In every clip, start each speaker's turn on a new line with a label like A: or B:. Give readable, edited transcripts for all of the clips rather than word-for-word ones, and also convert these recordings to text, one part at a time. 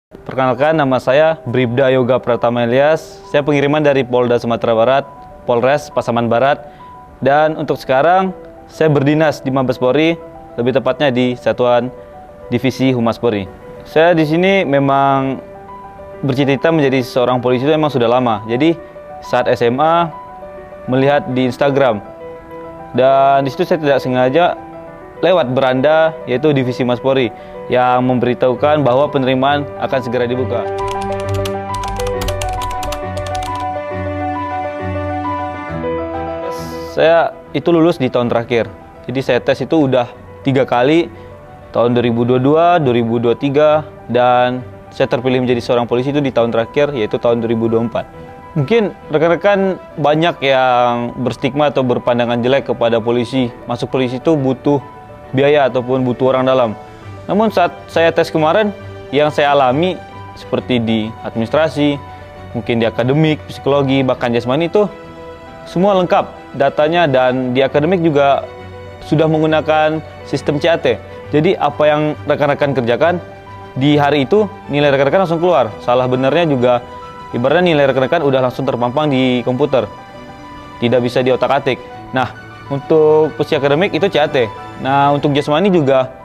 A: Perkenalkan, nama saya Bribda Yoga Pratama Ilyas. Saya pengiriman dari Polda Sumatera Barat, Polres Pasaman Barat. Dan untuk sekarang, saya berdinas di Mabes Polri, lebih tepatnya di Satuan Divisi Humas Polri. Saya di sini memang bercita-cita menjadi seorang polisi itu memang sudah lama. Jadi saat SMA melihat di Instagram, dan di situ saya tidak sengaja lewat beranda yaitu Divisi Humas Polri yang memberitahukan bahwa penerimaan akan segera dibuka. Saya itu lulus di tahun terakhir. Jadi saya tes itu udah 3 kali, tahun 2022, 2023, dan saya terpilih menjadi seorang polisi itu di tahun terakhir, yaitu tahun 2024. Mungkin rekan-rekan banyak yang berstigma atau berpandangan jelek kepada polisi. Masuk polisi itu butuh biaya ataupun butuh orang dalam. Namun saat saya tes kemarin, yang saya alami seperti di administrasi, mungkin di akademik, psikologi, bahkan jasmani itu semua lengkap datanya, dan di akademik juga sudah menggunakan sistem CAT. Jadi apa yang rekan-rekan kerjakan di hari itu, nilai rekan-rekan langsung keluar. Salah benarnya juga ibaratnya nilai rekan-rekan udah langsung terpampang di komputer, tidak bisa diotak-atik. Nah, untuk posisi akademik itu CAT. Nah, untuk jasmani juga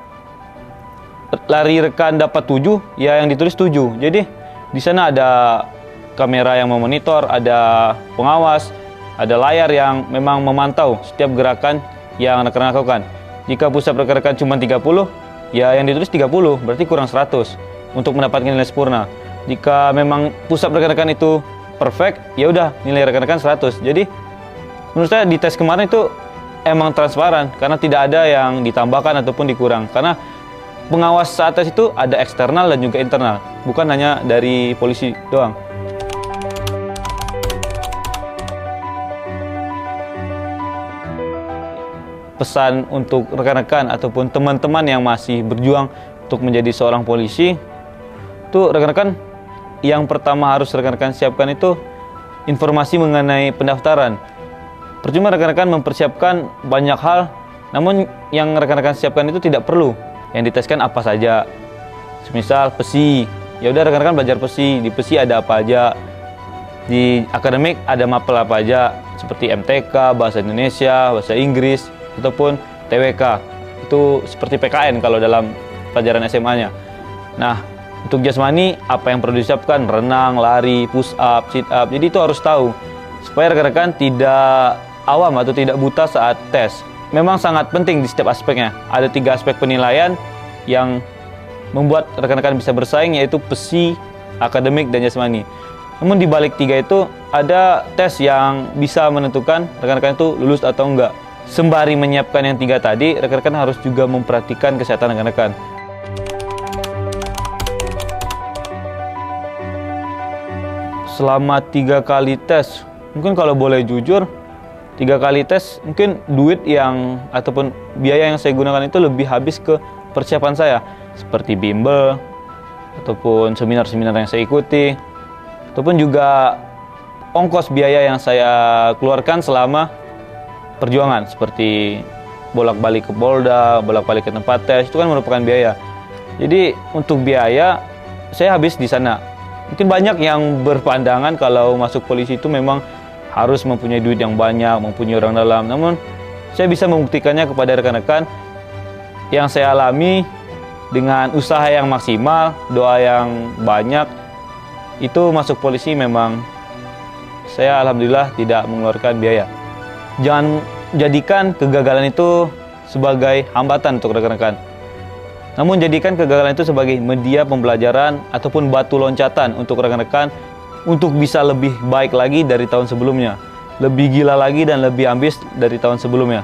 A: lari rekan dapat 7, ya yang ditulis 7. Jadi di sana ada kamera yang memonitor, ada pengawas, ada layar yang memang memantau setiap gerakan yang rekan lakukan. Jika pusat rekan-rekan cuma 30, ya yang ditulis 30, berarti kurang 100 untuk mendapatkan nilai sempurna. Jika memang pusat rekan-rekan itu perfect, ya udah nilai rekan-rekan 100. Jadi menurut saya di tes kemarin itu emang transparan, karena tidak ada yang ditambahkan ataupun dikurang. Karena pengawas saat tes itu ada eksternal dan juga internal, bukan hanya dari polisi doang. Pesan untuk rekan-rekan ataupun teman-teman yang masih berjuang untuk menjadi seorang polisi, itu rekan-rekan yang pertama harus rekan-rekan siapkan itu informasi mengenai pendaftaran. Percuma rekan-rekan mempersiapkan banyak hal, namun yang rekan-rekan siapkan itu tidak perlu. Yang diteskan apa saja. Semisal PESI, ya udah rekan-rekan belajar PESI. Di PESI ada apa aja. Di akademik ada mapel apa aja, seperti MTK, bahasa Indonesia, bahasa Inggris, ataupun TWK. Itu seperti PKN kalau dalam pelajaran SMA-nya. Nah, untuk jasmani apa yang perlu disiapkan? Renang, lari, push up, sit up. Jadi itu harus tahu supaya rekan-rekan tidak awam atau tidak buta saat tes. Memang sangat penting di setiap aspeknya. Ada 3 aspek penilaian yang membuat rekan-rekan bisa bersaing, yaitu PESI, akademik, dan jasmani. Namun di balik 3 itu ada tes yang bisa menentukan rekan-rekan itu lulus atau enggak. Sembari menyiapkan yang 3 tadi, rekan-rekan harus juga memperhatikan kesehatan rekan-rekan. Selama 3 kali tes, mungkin kalau boleh jujur, 3 kali tes mungkin duit yang ataupun biaya yang saya gunakan itu lebih habis ke persiapan saya, seperti bimbel ataupun seminar-seminar yang saya ikuti, ataupun juga ongkos biaya yang saya keluarkan selama perjuangan, seperti bolak-balik ke Polda, bolak-balik ke tempat tes, itu kan merupakan biaya. Jadi untuk biaya saya habis di sana. Mungkin banyak yang berpandangan kalau masuk polisi itu memang harus mempunyai duit yang banyak, mempunyai orang dalam. Namun saya bisa membuktikannya kepada rekan-rekan yang saya alami dengan usaha yang maksimal, doa yang banyak. Itu masuk polisi memang saya alhamdulillah tidak mengeluarkan biaya. Jangan jadikan kegagalan itu sebagai hambatan untuk rekan-rekan. Namun jadikan kegagalan itu sebagai media pembelajaran ataupun batu loncatan untuk rekan-rekan untuk bisa lebih baik lagi dari tahun sebelumnya, lebih gila lagi dan lebih ambis dari tahun sebelumnya.